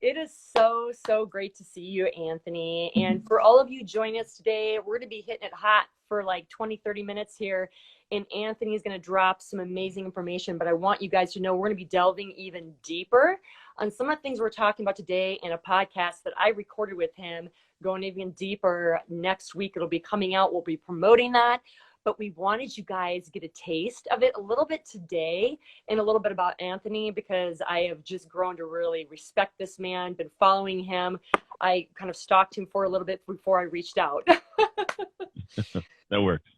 It is so, so great to see you, Anthony. And for all of you joining us today, we're going to be hitting it hot for like 20, 30 minutes here. And Anthony is going to drop some amazing information. But I want you guys to know we're going to be delving even deeper on some of the things we're talking about today in a podcast that I recorded with him, going even deeper next week. It'll be coming out. We'll be promoting that. But we wanted you guys to get a taste of it a little bit today and a little bit about Anthony, because I have just grown to really respect this man, been following him. I kind of stalked him for a little bit before I reached out. That works.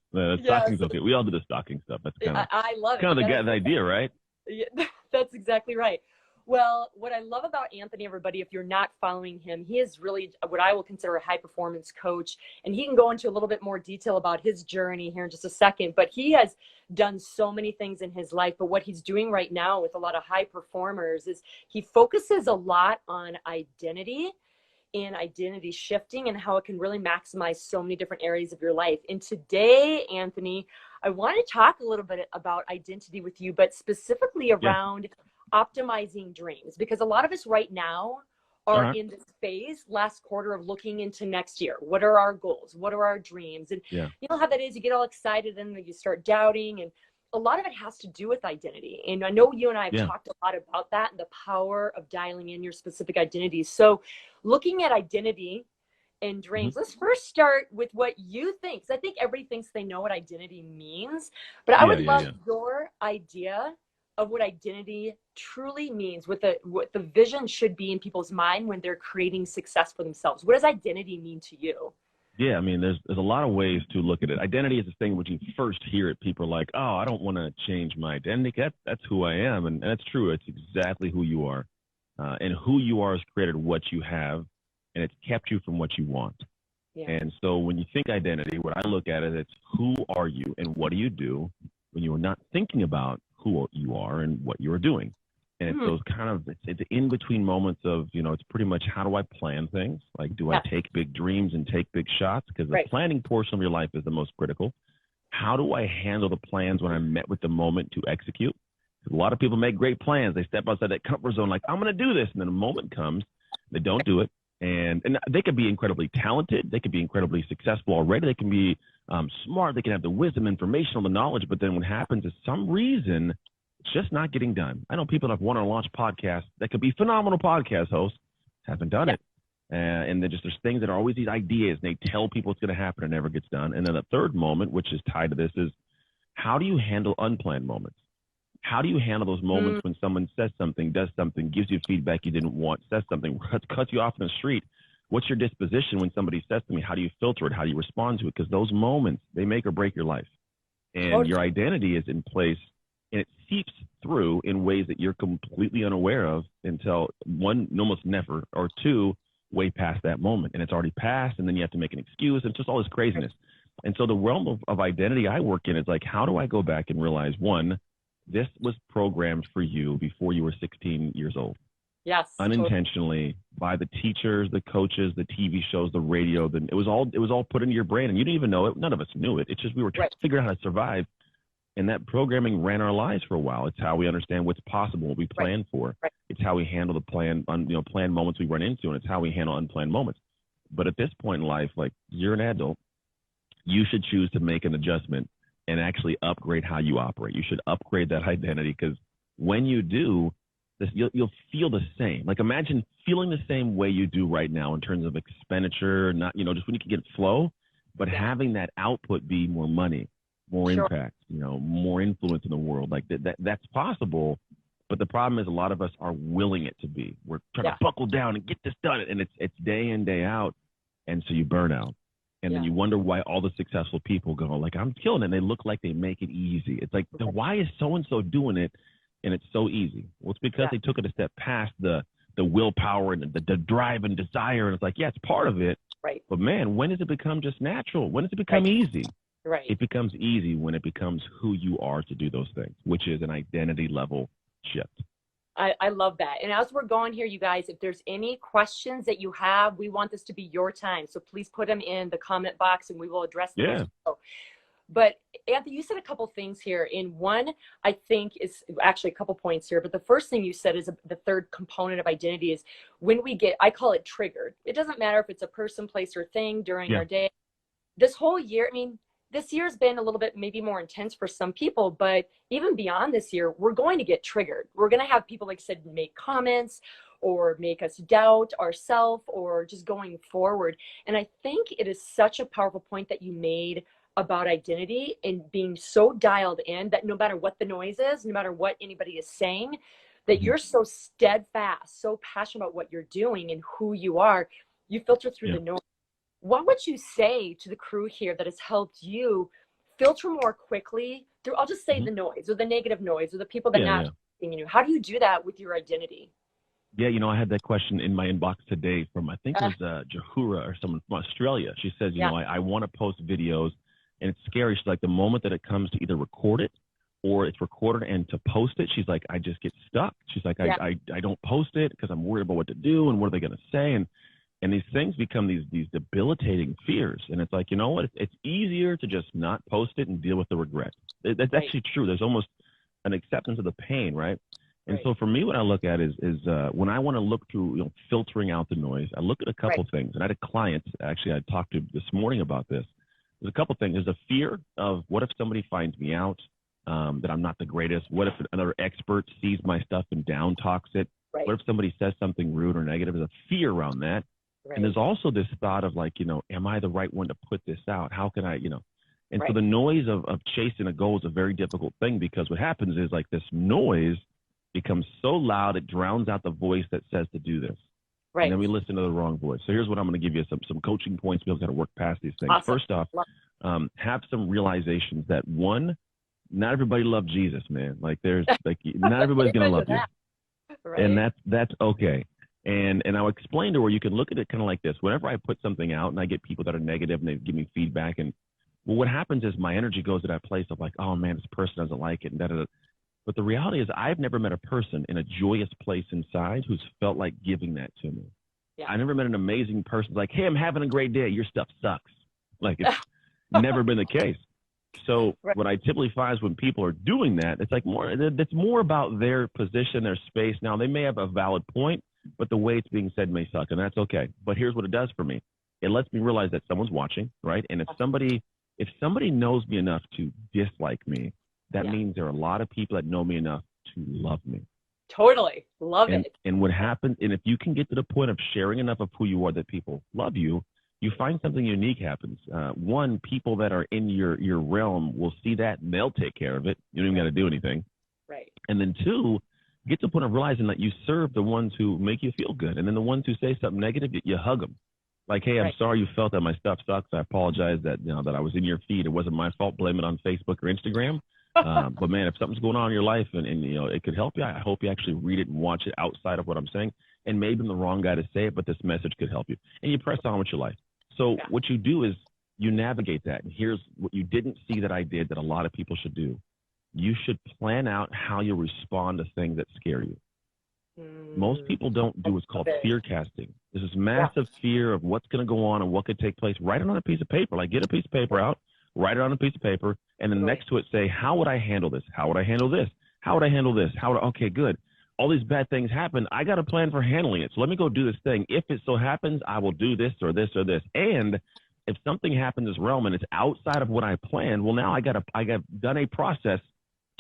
Stalking's okay. We all do the stalking stuff. That's kind of, I love it. Kind of the idea, right? Yeah, that's exactly right. Well, what I love about Anthony, everybody, if you're not following him, he is really what I will consider a high performance coach. And he can go into a little bit more detail about his journey here in just a second. But he has done so many things in his life. But what he's doing right now with a lot of high performers is he focuses a lot on identity and identity shifting and how it can really maximize so many different areas of your life. And today, Anthony, I want to talk a little bit about identity with you, but specifically around optimizing dreams, because a lot of us right now are in this phase last quarter of looking into next year. What are our goals? What are our dreams? And you know how that is, you get all excited and then you start doubting, and a lot of it has to do with identity. And I know you and I have talked a lot about that and the power of dialing in your specific identities. So looking at identity and dreams, let's first start with what you think, because I think everybody thinks they know what identity means, but I would love your idea of what identity truly means, what the vision should be in people's mind when they're creating success for themselves. What does identity mean to you? Yeah, I mean, there's a lot of ways to look at it. Identity is this thing when you first hear it, people are like, oh, I don't want to change my identity. That's who I am. And that's true. It's exactly who you are. And who you are has created what you have, and it's kept you from what you want. Yeah. And so when you think identity, what I look at it, it's who are you and what do you do when you are not thinking about who you are and what you're doing. And it's those kind of, it's in-between moments of, it's pretty much how do I plan things? Like, do I take big dreams and take big shots? Because the planning portion of your life is the most critical. How do I handle the plans when I'm met with the moment to execute? A lot of people make great plans. They step outside that comfort zone like, I'm going to do this. And then a moment comes, they don't do it. And they could be incredibly talented. They could be incredibly successful already. They can be smart. They can have the wisdom, information, the knowledge. But then what happens is some reason it's just not getting done. I know people that have wanted to launch podcasts that could be phenomenal podcast hosts, haven't done it. And there's things that are always these ideas, and they tell people it's going to happen and it never gets done. And then the third moment, which is tied to this, is how do you handle unplanned moments? How do you handle those moments when someone says something, does something, gives you feedback you didn't want, says something, cuts you off in the street? What's your disposition when somebody says to me? How do you filter it? How do you respond to it? Because those moments, they make or break your life. And your identity is in place, and it seeps through in ways that you're completely unaware of until one, almost never, or two, way past that moment. And it's already passed, and then you have to make an excuse, and it's just all this craziness. And so the realm of identity I work in is like, how do I go back and realize, one, this was programmed for you before you were 16 years old. Yes. Unintentionally by the teachers, the coaches, the TV shows, the radio. It was all put into your brain, and you didn't even know it. None of us knew it. It's just we were trying to figure out how to survive. And that programming ran our lives for a while. It's how we understand what's possible, what we plan for. It's how we handle the planned moments we run into, and it's how we handle unplanned moments. But at this point in life, like, you're an adult, you should choose to make an adjustment and actually upgrade how you operate. You should upgrade that identity, because when you do, you'll feel the same. Like, imagine feeling the same way you do right now in terms of expenditure, not, just when you can get flow, but having that output be more money, more impact, more influence in the world. Like that's possible. But the problem is a lot of us are willing it to be. We're trying to buckle down and get this done. And it's day in, day out. And so you burn out. And then you wonder why all the successful people go like, I'm killing it. And they look like they make it easy. It's like, why is so-and-so doing it? And it's so easy. Well, it's because they took it a step past the willpower and the drive and desire. And it's like, it's part of it. Right. But man, when does it become just natural? When does it become easy? Right. It becomes easy when it becomes who you are to do those things, which is an identity level shift. I love that. And as we're going here, you guys, if there's any questions that you have, we want this to be your time. So please put them in the comment box and we will address them. But Anthony, you said a couple things here. In one, I think is actually a couple points here. But the first thing you said is the third component of identity is when we get, I call it triggered. It doesn't matter if it's a person, place, or thing during Yeah. our day. This whole year, I mean, this year's been a little bit maybe more intense for some people, but even beyond this year, we're going to get triggered. We're going to have people, like I said, make comments or make us doubt ourselves or just going forward. And I think it is such a powerful point that you made about identity and being so dialed in that no matter what the noise is, no matter what anybody is saying, that Mhm. you're so steadfast, so passionate about what you're doing and who you are, you filter through Yeah. the noise. What would you say to the crew here that has helped you filter more quickly through, I'll just say Mhm. the noise or the negative noise or the people that Yeah. not Yeah. in you? How do you do that with your identity? Yeah, I had that question in my inbox today from, I think it Uh, was Jahura or someone from Australia. She says, yeah, I want to post videos, and it's scary. She's like, the moment that it comes to either record it or it's recorded and to post it, she's like, I just get stuck. She's like, yeah, I don't post it because I'm worried about what to do and what are they going to say. And these things become these debilitating fears. And it's like, you know what? It's easier to just not post it and deal with the regret. That's right, actually true. There's almost an acceptance of the pain, right? And right, so for me, what I look at is when I want to look through, filtering out the noise, I look at a right, couple things. And I had a client, actually, I talked to this morning about this. There's a couple things. There's a fear of what if somebody finds me out, that I'm not the greatest? What if another expert sees my stuff and down talks it? right, What if somebody says something rude or negative? There's a fear around that. And right, there's also this thought of like, am I the right one to put this out? How can I, and so right, the noise of chasing a goal is a very difficult thing because what happens is like this noise becomes so loud it drowns out the voice that says to do this. And right. then we listen to the wrong voice. So here's what I'm going to give you some coaching points to be able to work past these things. Awesome. First off, have some realizations that one, not everybody loves Jesus, man. Like there's like not everybody's going to love you, Right. and that's okay. And I'll explain to her you can look at it kind of like this. Whenever I put something out and I get people that are negative and they give me feedback, and well, what happens is my energy goes to that place of like, oh man, this person doesn't like it, and da da da. But the reality is, I've never met a person in a joyous place inside who's felt like giving that to me. Yeah. I never met an amazing person like, hey, I'm having a great day. Your stuff sucks. Like it's never been the case. So Right. what I typically find is when people are doing that, it's like it's more about their position, their space. Now they may have a valid point, but the way it's being said may suck, and that's okay. But here's what it does for me. It lets me realize that someone's watching, right? And if somebody knows me enough to dislike me, that Yeah. means there are a lot of people that know me enough to love me. Totally. Love And it. and what happens, and if you can get to the point of sharing enough of who you are that people love you, you find something unique happens. One, people that are in your realm will see that and they'll take care of it. You don't even got to do anything. Right. And then two, get to the point of realizing that you serve the ones who make you feel good, and then the ones who say something negative, you hug them. Like, hey, I'm Right. sorry you felt that my stuff sucks. I apologize that that I was in your feed. It wasn't my fault. Blame it on Facebook or Instagram. But man, if something's going on in your life and it could help you, I hope you actually read it and watch it outside of what I'm saying. And maybe I'm the wrong guy to say it, but this message could help you. And you press on with your life. So Yeah. what you do is you navigate that. And here's what you didn't see that I did that a lot of people should do. You should plan out how you respond to things that scare you. Most people don't do what's called fear casting. There's this massive fear of what's going to go on and what could take place. Write it on a piece of paper. Like get a piece of paper out, write it on a piece of paper, and then next to it say, how would I handle this? How would I handle this? How would I handle this? Okay, good. All these bad things happen. I got a plan for handling it. So let me go do this thing. If it so happens, I will do this or this or this. And if something happens in this realm and it's outside of what I planned, well, now I got done a process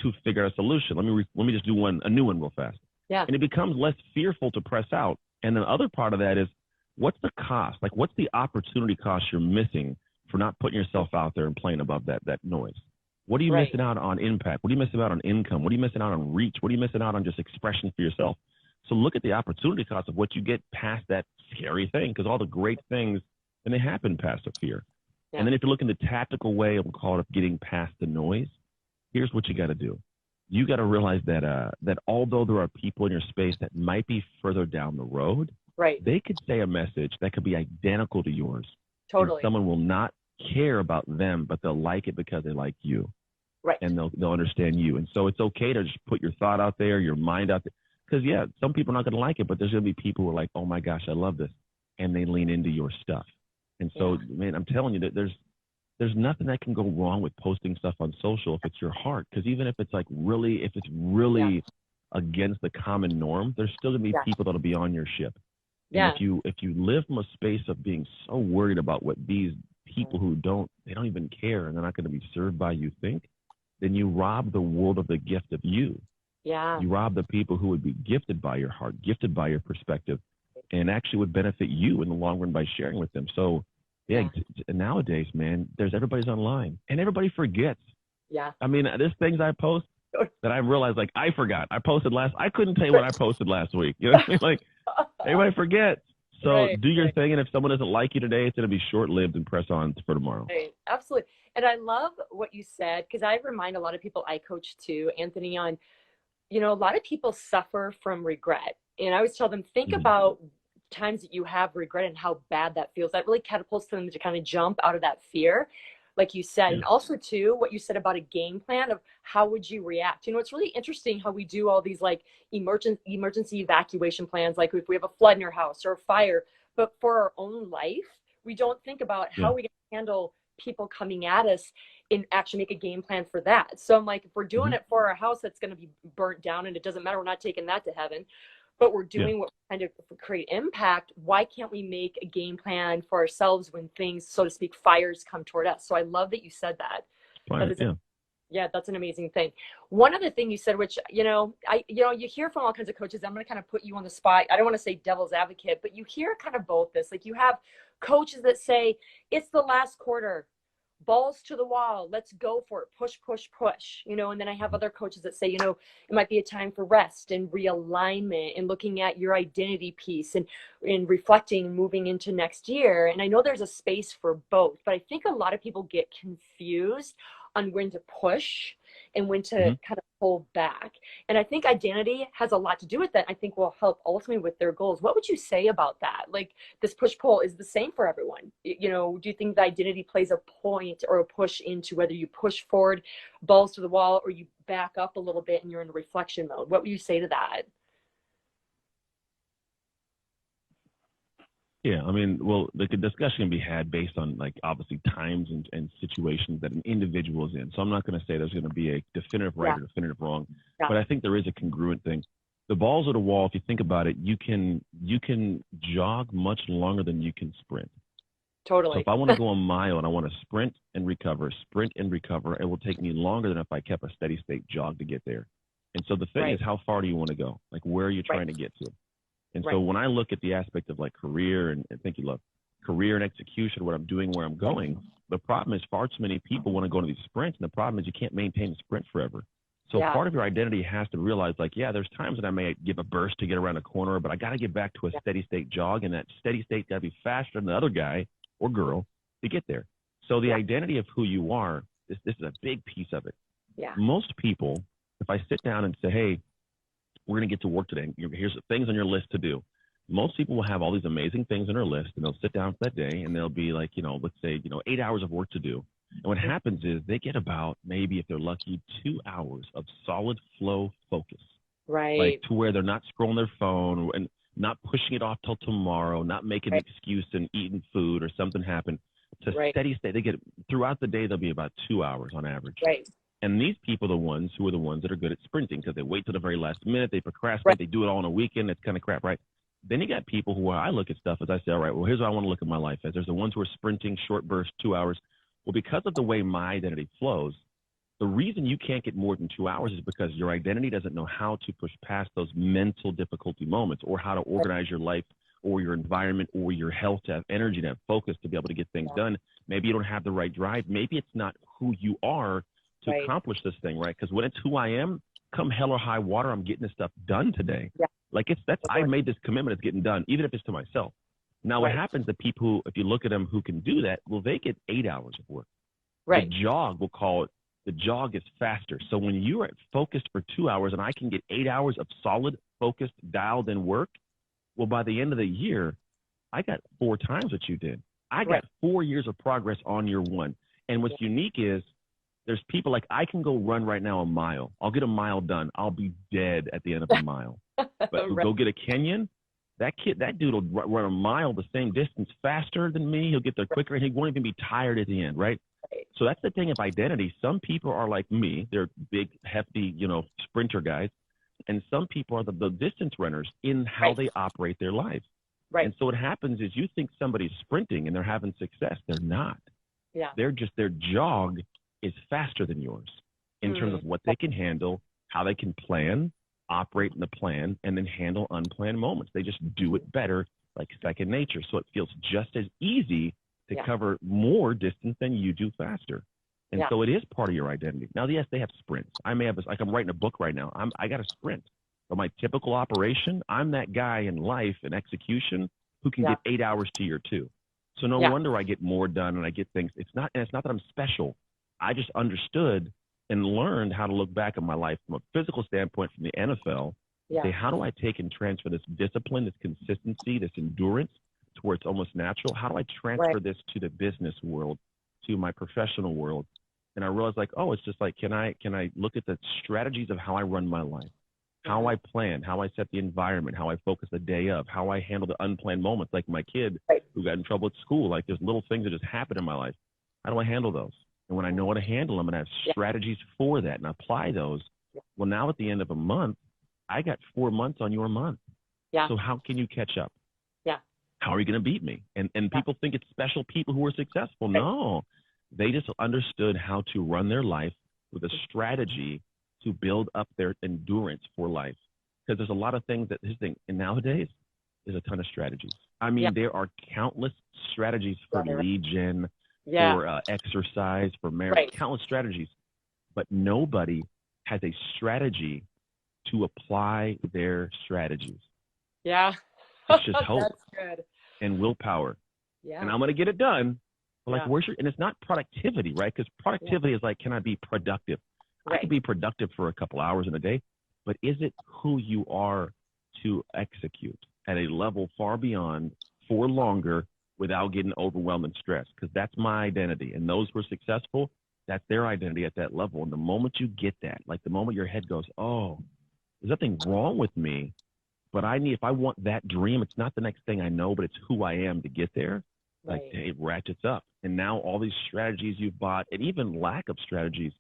to figure out a solution. Let me just do a new one real fast. Yeah. And it becomes less fearful to press out. And the other part of that is, what's the cost? Like, what's the opportunity cost you're missing for not putting yourself out there and playing above that noise? What are you missing out on impact? What are you missing out on income? What are you missing out on reach? What are you missing out on just expression for yourself? So look at the opportunity cost of what you get past that scary thing, because all the great things, and they happen past the fear. Yeah. And then if you look in the tactical way, we'll call it of getting past the noise, here's what you got to do. You got to realize that although there are people in your space that might be further down the road, they could say a message that could be identical to yours. Totally. And someone will not care about them, but they'll like it because they like you. Right. And they'll understand you. And so it's okay to just put your thought out there, your mind out there. Because, yeah, some people are not going to like it, but there's going to be people who are like, oh, my gosh, I love this. And they lean into your stuff. And so, man, I'm telling you that there's there's nothing that can go wrong with posting stuff on social if it's your heart. Because even if it's like really, if it's really against the common norm, there's still gonna be people that'll be on your ship. And if you live from a space of being so worried about what these people who they don't even care and they're not going to be served by you think, then you rob the world of the gift of you. Yeah. You rob the people who would be gifted by your heart, gifted by your perspective, and actually would benefit you in the long run by sharing with them. So nowadays, man, everybody's online and everybody forgets. Yeah. I mean, there's things I post that I realized, like, I forgot. I couldn't tell you what I posted last week. You know what I mean? Like, everybody forgets. So do your thing, and if someone doesn't like you today, it's going to be short-lived, and press on for tomorrow. Right. Absolutely. And I love what you said, because I remind a lot of people I coach too, Anthony, on, a lot of people suffer from regret. And I always tell them, think about times that you have regret and how bad that feels. That really catapults them to kind of jump out of that fear, like you said. And also too, what you said about a game plan of how would you react. It's really interesting how we do all these like emergency evacuation plans, like if we have a flood in our house or a fire, but for our own life, we don't think about how we can handle people coming at us and actually make a game plan for that. So I'm like, if we're doing it for our house that's going to be burnt down, and it doesn't matter, we're not taking that to heaven, but we're doing what kind of create impact, why can't we make a game plan for ourselves when things, so to speak, fires come toward us? So I love that you said that. That's an amazing thing. One other thing you said, which, you hear from all kinds of coaches, I'm going to kind of put you on the spot. I don't want to say devil's advocate, but you hear kind of both this. Like, you have coaches that say, it's the last quarter, balls to the wall, let's go for it, push, push, push, and then I have other coaches that say, it might be a time for rest and realignment and looking at your identity piece and reflecting, moving into next year. And I know there's a space for both, but I think a lot of people get confused on when to push and when to kind of pull back. And I think identity has a lot to do with that. I think will help ultimately with their goals. What would you say about that? Like, this push-pull is the same for everyone. Do you think the identity plays a point or a push into whether you push forward, balls to the wall, or you back up a little bit and you're in reflection mode? What would you say to that? Yeah, I mean, well, the discussion can be had based on, like, obviously times and situations that an individual is in. So I'm not going to say there's going to be a definitive right or definitive wrong, but I think there is a congruent thing. The balls of the wall, if you think about it, you can jog much longer than you can sprint. Totally. So if I want to go a mile and I want to sprint and recover, it will take me longer than if I kept a steady state jog to get there. And so the thing is, how far do you want to go? Like, where are you trying to get to? And so when I look at the aspect of like career and thank you, love, career and execution, what I'm doing, where I'm going, the problem is far too many people want to go to these sprints. And the problem is you can't maintain the sprint forever. So part of your identity has to realize, like, there's times that I may give a burst to get around a corner, but I got to get back to a steady state jog. And that steady state got to be faster than the other guy or girl to get there. So the identity of who you are, this is a big piece of it. Yeah. Most people, if I sit down and say, hey, we're going to get to work today, here's the things on your list to do. Most people will have all these amazing things on their list, and they'll sit down for that day, and they'll be like, let's say, 8 hours of work to do. And what happens is they get about, maybe if they're lucky, 2 hours of solid flow focus. Right. Like, to where they're not scrolling their phone and not pushing it off till tomorrow, not making an excuse and eating food or something happened. To steady state, they get, throughout the day, they'll be about 2 hours on average. Right. And these people are the ones who are the ones that are good at sprinting, because they wait till the very last minute, they procrastinate, they do it all on a weekend. It's kind of crap, right? Then you got people who I look at stuff as I say, all right, well, here's what I want to look at my life as. There's the ones who are sprinting, short bursts, 2 hours. Well, because of the way my identity flows, the reason you can't get more than 2 hours is because your identity doesn't know how to push past those mental difficulty moments, or how to organize your life or your environment or your health to have energy, to have focus, to be able to get things done. Maybe you don't have the right drive. Maybe it's not who you are to accomplish this thing, right? Because when it's who I am, come hell or high water, I'm getting this stuff done today. Yeah. Like, I made this commitment, it's getting done, even if it's to myself. Now, what happens to people who, if you look at them who can do that, well, they get 8 hours of work. Right. The jog, we'll call it, the jog is faster. So when you are focused for 2 hours and I can get 8 hours of solid, focused, dialed in work, well, by the end of the year, I got 4 times what you did. I got 4 years of progress on year one. And what's unique is, there's people like, I can go run right now a mile. I'll get a mile done. I'll be dead at the end of a mile. But go get a Kenyan, that dude will run a mile the same distance faster than me. He'll get there quicker, and he won't even be tired at the end, right? So that's the thing of identity. Some people are like me. They're big, hefty, sprinter guys. And some people are the distance runners in how Right. they operate their lives. Right. And so what happens is you think somebody's sprinting and they're having success. They're not. Yeah. Their jog is faster than yours in terms of what they can handle, how they can plan, operate in the plan, and then handle unplanned moments. They just do it better, like second nature. So it feels just as easy to cover more distance than you do faster. And so it is part of your identity. Now, yes, they have sprints. I may have, like I'm writing a book right now. I got a sprint. But my typical operation, I'm that guy in life and execution who can get 8 hours to year 2. So no wonder I get more done and I get things. It's not that I'm special. I just understood and learned how to look back at my life from a physical standpoint from the NFL. Say, how do I take and transfer this discipline, this consistency, this endurance to where it's almost natural? How do I transfer this to the business world, to my professional world? And I realized, like, oh, it's just like, can I look at the strategies of how I run my life, how I plan, how I set the environment, how I focus the day of, how I handle the unplanned moments, like my kid who got in trouble at school. Like, there's little things that just happen in my life. How do I handle those? And when I know how to handle them and I have strategies for that and apply those, well, now at the end of a month, I got 4 months on your month. So how can you catch up? How are you going to beat me? And people think it's special people who are successful. No, they just understood how to run their life with a strategy to build up their endurance for life. Because there's a lot of things and nowadays there's a ton of strategies. I mean, there are countless strategies for lead gen, for exercise, for marriage, countless strategies. But nobody has a strategy to apply their strategies. Yeah. It's just hope. That's good. And willpower. Yeah. And I'm going to get it done. But like, and it's not productivity, right? Because productivity is like, can I be productive? I can be productive for a couple hours in a day, but is it who you are to execute at a level far beyond for longer without getting overwhelmed and stressed? Because that's my identity. And those who are successful, that's their identity at that level. And the moment you get that, like the moment your head goes, oh, there's nothing wrong with me, but if I want that dream, it's not the next thing I know, but it's who I am to get there. Like it ratchets up. And now all these strategies you've bought, and even lack of strategies,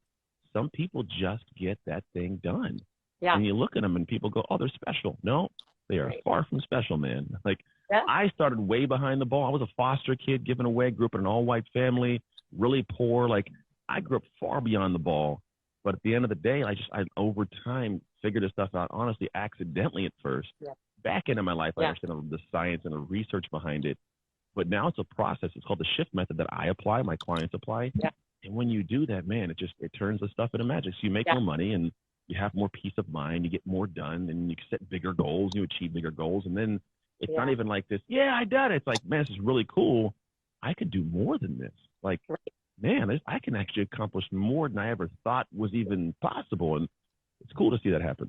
some people just get that thing done. Yeah. And you look at them and people go, oh, they're special. No, they are far from special, man. Like I started way behind the ball. I was a foster kid given away, grew up in an all-white family, really poor. Like I grew up far beyond the ball. But at the end of the day, I over time figured this stuff out, honestly, accidentally at first. Yeah. Back into my life, I understand the science and the research behind it. But now it's a process. It's called the shift method that I apply, my clients apply. Yeah. And when you do that, man, it turns the stuff into magic. So you make more money and you have more peace of mind. You get more done and you set bigger goals. You achieve bigger goals. And then it's not even like this, I did it. It's like, man, this is really cool. I could do more than this. Like, man, I can actually accomplish more than I ever thought was even possible. And it's cool to see that happen.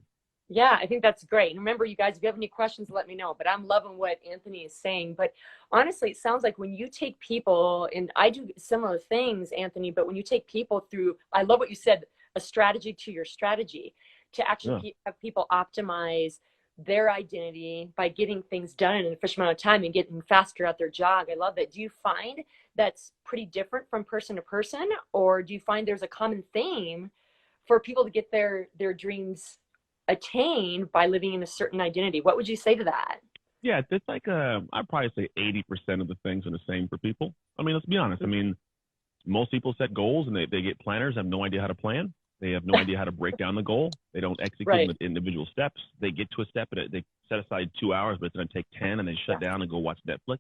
Yeah, I think that's great. And remember, you guys, if you have any questions, let me know. But I'm loving what Anthony is saying. But honestly, it sounds like when you take people, and I do similar things, Anthony, but when you take people through, I love what you said, a strategy to your strategy, to actually have people optimize their identity by getting things done in an efficient amount of time and getting faster at their jog. I love that. Do you find that's pretty different from person to person? Or do you find there's a common theme for people to get their dreams attained by living in a certain identity? What would you say to that? Yeah, it's like I'd probably say 80% of the things are the same for people. I mean, let's be honest. I mean, most people set goals and they get planners, have no idea how to plan. They have no idea how to break down the goal. They don't execute the individual steps. They get to a step and they set aside 2 hours, but it's going to take 10 and they shut down and go watch Netflix.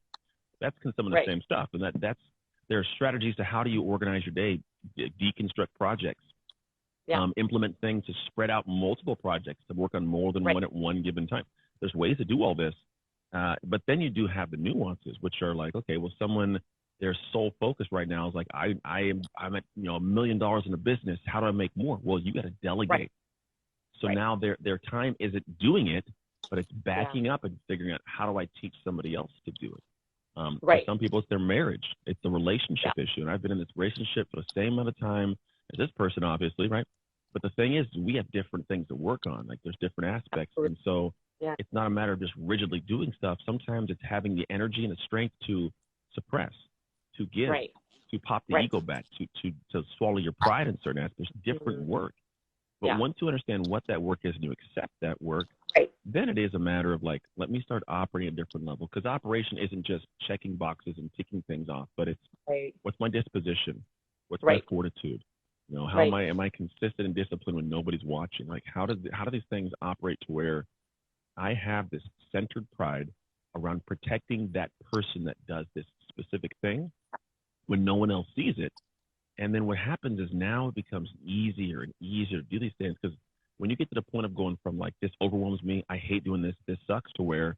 That's some of the same stuff. And there are strategies to how do you organize your day, deconstruct projects. Implement things to spread out multiple projects to work on more than one at one given time. There's ways to do all this. But then you do have the nuances, which are like, okay, well, their sole focus right now is like, I'm at $1 million in a business. How do I make more? Well, you got to delegate. So now their time isn't doing it, but it's backing up and figuring out how do I teach somebody else to do it. For some people, it's their marriage. It's a relationship issue. And I've been in this relationship for the same amount of time as this person, obviously, right? But the thing is, we have different things to work on. Like there's different aspects. And so it's not a matter of just rigidly doing stuff. Sometimes it's having the energy and the strength to suppress, to give, to pop the Right. ego back, to swallow your pride in certain aspects. There's different work. But Yeah. once you understand what that work is and you accept that work, Right. then it is a matter of like, let me start operating at a different level. Because operation isn't just checking boxes and ticking things off, but it's Right. what's my disposition? What's my Right. fortitude? You know, how Right. am I consistent and disciplined when nobody's watching? Like, how do these things operate to where I have this centered pride around protecting that person that does this specific thing when no one else sees it? And then what happens is now it becomes easier and easier to do these things, because when you get to the point of going from like, this overwhelms me, I hate doing this sucks, to where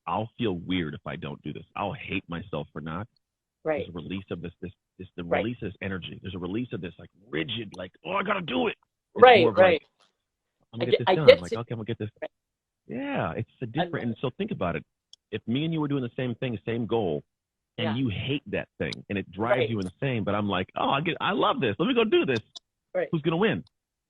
I'll feel weird if I don't do this. I'll hate myself for not. Right. There's a release of the Right. release of this energy. There's a release of this like rigid, like, oh, I gotta do it. It's Right. more of Right. like, I'm gonna get this I done. get Like, to. okay, I'm gonna get this. Right. Yeah, it's a I love different. And it. so think about it. If me and you were doing the same thing, same goal, and Yeah. you hate that thing and it drives Right. you insane, but I'm like, oh, I love this. Let me go do this. Right. Who's gonna win?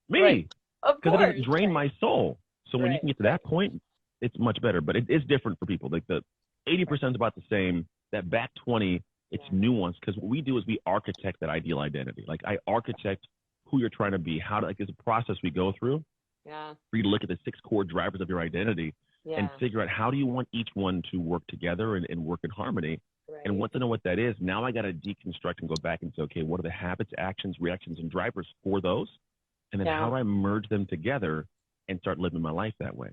Right. Me, Of because it course. doesn't drain Right. my soul. So when you Right. can get to Right. that point, it's much better. But it is different for people. Like the 80% is about the same. That back 20, it's Yeah. nuanced, because what we do is we architect that ideal identity. Like, I architect who you're trying to be. How to, like, there's a process we go through Yeah. for you to look at the 6 core drivers of your identity and Yeah. figure out how do you want each one to work together and work in harmony. And Right. once I know what that is, now I got to deconstruct and go back and say, okay, what are the habits, actions, reactions, and drivers for those? And then Yeah. how do I merge them together and start living my life that way?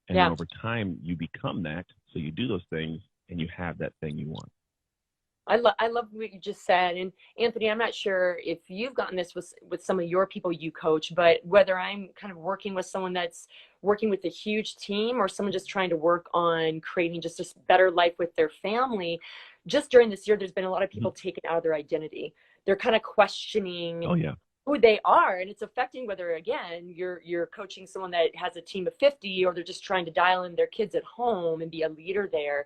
And Yeah. then over time, you become that. So you do those things and you have that thing you want. I love what you just said. And Anthony, I'm not sure if you've gotten this with some of your people you coach, but whether I'm kind of working with someone that's working with a huge team, or someone just trying to work on creating just a better life with their family, just during this year, there's been a lot of people taken out of their identity. They're kind of questioning Oh, yeah. who they are, and it's affecting whether, again, you're coaching someone that has a team of 50, or they're just trying to dial in their kids at home and be a leader there.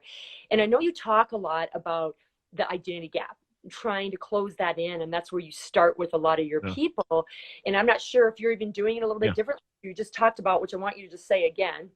And I know you talk a lot about the identity gap, trying to close that in, and that's where you start with a lot of your Yeah. people. And I'm not sure if you're even doing it a little bit Yeah. differently. You just talked about, which I want you to just say again,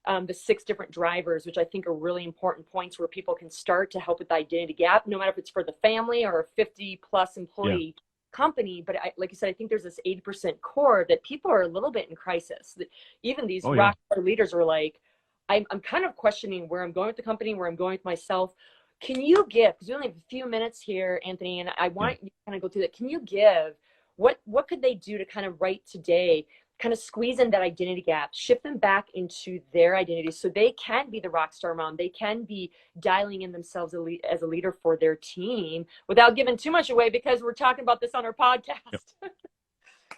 the 6 different drivers, which I think are really important points where people can start to help with the identity gap, no matter if it's for the family or a 50 plus employee company. But like you said, I think there's this 80% core that people are a little bit in crisis. Even these Oh, yeah. rock star leaders are like, I'm kind of questioning where I'm going with the company, where I'm going with myself. Can you give, because we only have a few minutes here, Anthony, and I want you to kind of go through that. Can you give, what could they do to kind of right today, kind of squeeze in that identity gap, shift them back into their identity so they can be the rock star mom, they can be dialing in themselves as a leader for their team without giving too much away, because we're talking about this on our podcast. Yep.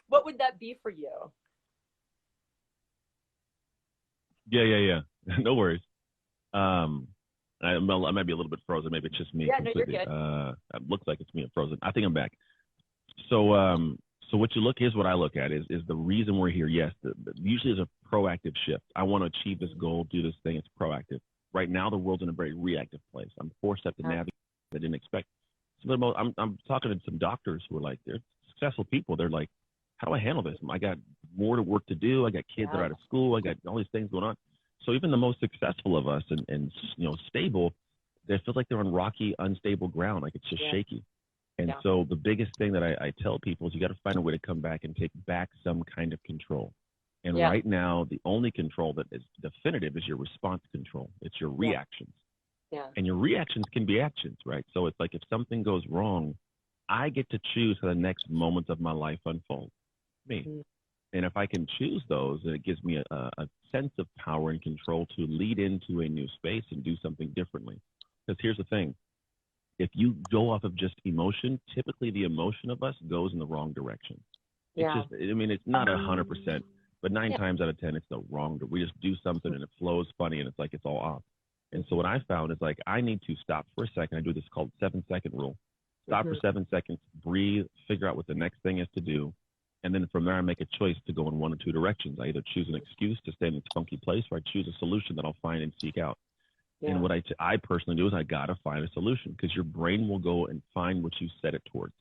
What would that be for you? Yeah. No worries. I might be a little bit frozen. Maybe it's just me completely. No, you're good. It looks like it's me. I'm frozen. I think I'm back. So, here's what I look at is the reason we're here. Yes, usually is a proactive shift. I want to achieve this goal, do this thing. It's proactive. Right now, the world's in a very reactive place. I'm forced to navigate. I didn't expect. I'm talking to some doctors who are like, they're successful people. They're like, how do I handle this? I got more work to do. I got kids that are out of school. I got all these things going on. So even the most successful of us and stable, they feel like they're on rocky, unstable ground. Like it's just shaky. And so the biggest thing that I tell people is you got to find a way to come back and take back some kind of control. And right now, the only control that is definitive is your response control. It's your reactions. Yeah. And your reactions can be actions, right? So it's like if something goes wrong, I get to choose how the next moments of my life unfold. Me. And if I can choose those, then it gives me a sense of power and control to lead into a new space and do something differently. Because here's the thing. If you go off of just emotion, typically the emotion of us goes in the wrong direction. It's just, it's not 100%, but 9 times out of 10, it's the wrong. We just do something and it flows funny and it's like it's all off. And so what I found is like I need to stop for a second. I do this called 7-second rule. Stop for 7 seconds, breathe, figure out what the next thing is to do. And then from there, I make a choice to go in one or two directions. I either choose an excuse to stay in this funky place, or I choose a solution that I'll find and seek out. Yeah. And what I personally do is I got to find a solution, because your brain will go and find what you set it towards.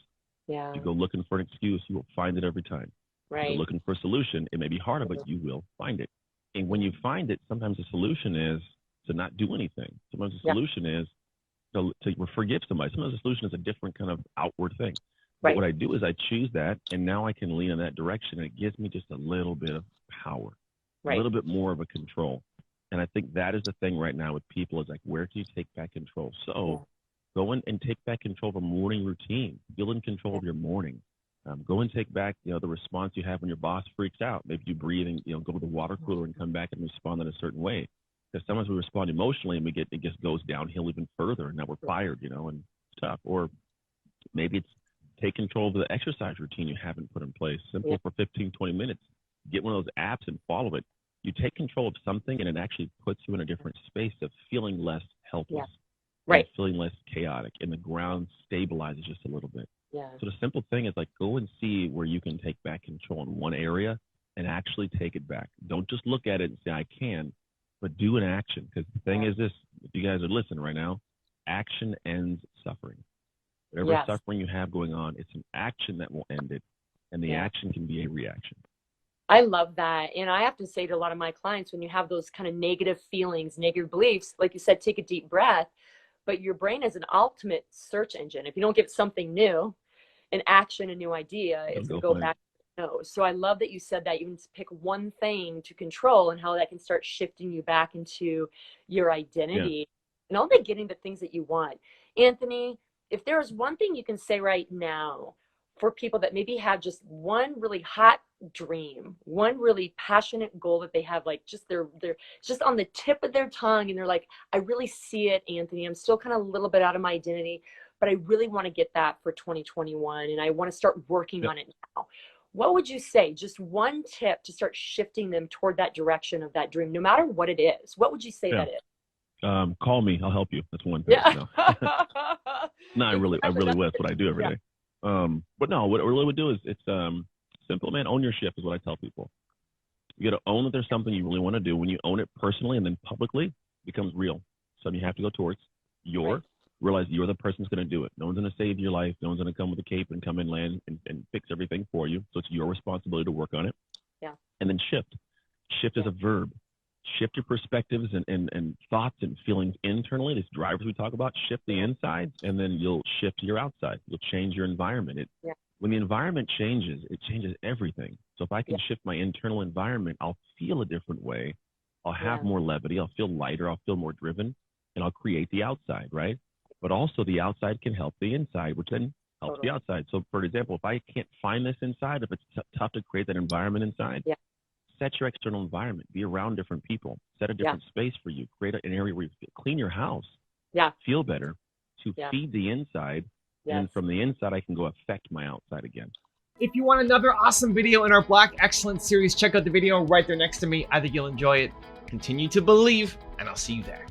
Yeah. You go looking for an excuse, you will find it every time. Right. You go looking for a solution. It may be harder, but you will find it. And when you find it, sometimes the solution is to not do anything. Sometimes the solution is to forgive somebody. Sometimes the solution is a different kind of outward thing. But Right. what I do is I choose that, and now I can lean in that direction, and it gives me just a little bit of power, a Right. little bit more of a control. And I think that is the thing right now with people is like, where can you take back control? Yeah. So go in and take back control of a morning routine. Feel in control Yeah. of your morning. Go and take back, the response you have when your boss freaks out. Maybe you breathe and, go to the water cooler and come back and respond in a certain way. Because sometimes we respond emotionally and it just goes downhill even further. And now we're fired, and stuff. Or maybe it's take control of the exercise routine you haven't put in place. Yeah. Simple for 15, 20 minutes. Get one of those apps and follow it. You take control of something and it actually puts you in a different space of feeling less helpless. Yeah. Right. And feeling less chaotic, and the ground stabilizes just a little bit. Yeah. So the simple thing is like go and see where you can take back control in one area and actually take it back. Don't just look at it and say I can, but do an action. Because the thing is this: if you guys are listening right now, action ends suffering. Whatever Yes. suffering you have going on, it's an action that will end it, and the action can be a reaction. I love that. And I have to say to a lot of my clients, when you have those kind of negative feelings, negative beliefs, like you said, take a deep breath. But your brain is an ultimate search engine. If you don't give something new, an action, a new idea, it's going to go back to your nose. So I love that you said that you can pick one thing to control and how that can start shifting you back into your identity and only getting the things that you want. Anthony, if there is one thing you can say right now for people that maybe have just one really hot dream, one really passionate goal that they have, like just they're just on the tip of their tongue, and they're like, I really see it, Anthony. I'm still kind of a little bit out of my identity, but I really want to get that for 2021, and I want to start working on it now. What would you say? Just one tip to start shifting them toward that direction of that dream, no matter what it is. What would you say that is? Call me. I'll help you. That's one thing. Yeah. No, I really will. That's what I do every day. But no, what I really would do is it's simple, man. Own your ship is what I tell people. You got to own that there's something you really want to do. When you own it personally and then publicly, it becomes real. Something you have to go towards. Realize you're the person who's going to do it. No one's going to save your life. No one's going to come with a cape and come in, land, and fix everything for you. So it's your responsibility to work on it. Yeah. And then shift. Shift is a verb. Shift your perspectives and thoughts and feelings internally. These drivers we talk about, shift the inside, and then you'll shift your outside. You'll change your environment. When the environment changes, it changes everything. So if I can shift my internal environment, I'll feel a different way. I'll have more levity. I'll feel lighter. I'll feel more driven, and I'll create the outside, right? But also the outside can help the inside, which then helps the outside. So for example, if I can't find this inside, if it's tough to create that environment inside, set your external environment. Be around different people. Set a different space for you. Create an area where you clean your house. Feel better to feed the inside. And from the inside, I can go affect my outside again. If you want another awesome video in our Black Excellence series, check out the video right there next to me. I think you'll enjoy it. Continue to believe, and I'll see you there.